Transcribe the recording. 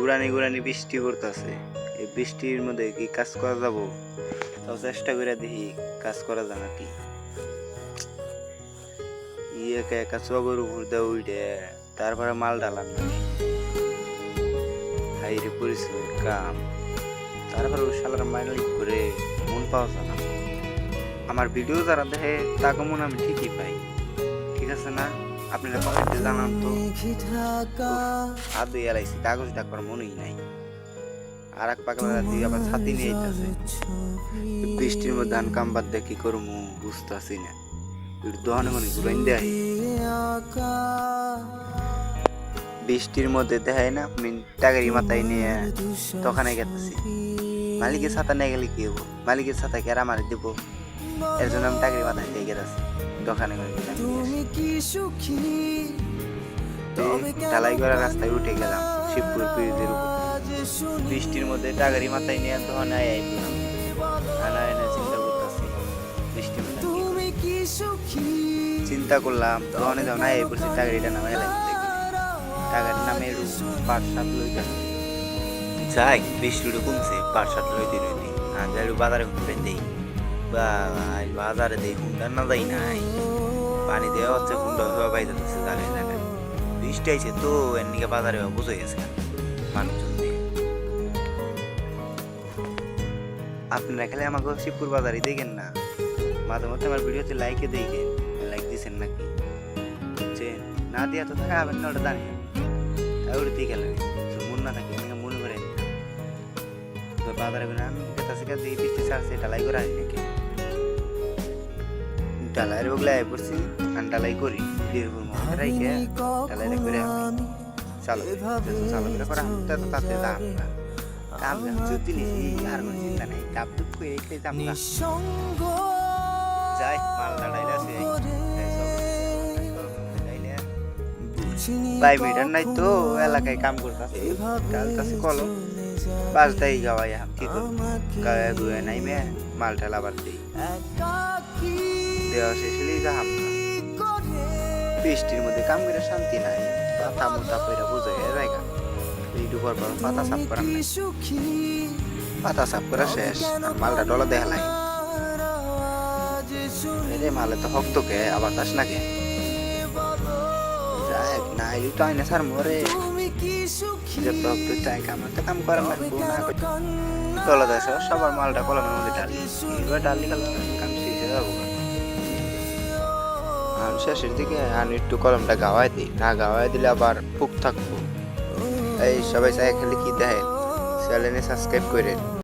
গুরানি গুরানি বৃষ্টি পড়তেছে। এই বৃষ্টির মধ্যে কি কাজ করা যাব? তাও চেষ্টা করে দেখি কাজ করা যায় নাকি। একা একা চগর উপর দিয়ে উঠে তারপরে মাল ডালাম নাকি হাইরে পরিশ্রমের কাম। তারপরে ওই শালার মাইলিক করে মন পাওয়া যায় না। আমার ভিডিও যারা দেখে তাকে মন আমি ঠিকই পাই, ঠিক আছে না? আপনারা কমেন্টে জানান তো। আদৌ এলাইছি কাগজ ডাকবার মনেই নাই। আর এক পাগলা দিয়ে আবার ছাতি নিয়ে আইতাছে। বৃষ্টির মধ্যে ধান কাম বাদ দিয়ে কি করবো বুঝতেছি না। দোকানে মনে ঘুরাইন দেয় বৃষ্টির মধ্যে দেখায় না আমি টাকারি মাথায় নিয়ে দোকানে গেতেছি। মালিকের ছাতা নিয়ে গেলে কি হবো? মালিকের ছাতা কে আর আমার দেবো? এর জন্য আমি টাকারি মাথায় দিয়ে গেতেছি দোকানে ঢালাই করা রাস্তায় উঠে গেলাম শিবপুর ব্রিজের উপর। বৃষ্টির মধ্যে টাকারি মাথায় নিয়ে দোকানে আইলাম। চিন্তা করতেছি বৃষ্টির মধ্যে চিন্তা করলাম দোকানে যাও না এই পড়ছি টাকারিটা নামে টাকার নামে পাট সাত লইতে যাই বৃষ্টিটা কমছে পাট সাত লইতে রইতে আর যাই বাজারে ঘুরে দেই বা বাজারে দেই হুন্ডা না যাই নাই পানি দেওয়া হচ্ছে হুন্ডা সবাই যাচ্ছে জায়গায় জায়গায়। বৃষ্টি আইছে তো এর নিকে বাজারে বুঝে গেছে মানুষজন দিয়ে। আপনারা খেলে আমাকে শিবপুর বাজারে দেখেন না, মাঝে মধ্যে আমার ভিডিওতে লাইকে দেখেন, লাইক দিচ্ছেন নাকি? বুঝছেন না দিয়া তো থাকা হবেন না, ওটা জানি ওটা দিয়ে গেলেন মন না থাকে মনে করে তো বাজারে আমি কাছে কাছে বৃষ্টি ছাড়ছে ঢালাই করে আসি নাকি ঢালাইয়ের বগলে আয় পড়ছি আর ঢালাই করি রাইকে ঢালাইটা করে আমি চালু চালু করা তাতে দাম না কাম যদি নিছি আর কোনো চিন্তা নেই ডাব ডুব করে রেখে দাম না যাই মাল ঢালাইলে আছে ভাই মিটার নাই তো এলাকায় কাম করতেছে ডালতাছে কলম বাস দেই গাওয়াই কি করব গায়ে ধুয়ে নাই মে মাল ঢালা আবার দেই দেওয়া শেষ হলেই যাহাম না। বৃষ্টির মধ্যে কাম করে শান্তি নাই, পাতা মোতা পয়রা বোঝা জায়গা ডুবার পর পাতা সাফ করা পাতা সাফ করা শেষ মালটা ডলা দেখালাই রে মালে তো হক তোকে আবার তাস নাকি না এলি তো আইনে সার মরে যত হক চাই কাম তো কাম করা লাগবো না ডলা দেশ সবার মালটা কলমের মধ্যে ডালি এবার ডালি কাম শেষ হয়ে যাবো। আর শেষের দিকে আমি একটু কলমটা গাওয়াই দিই, না গাওয়াই দিলে আবার ফুক থাকবো। এই সবাই চাই খেলে কি দেখেন চ্যানেলে সাবস্ক্রাইব করে।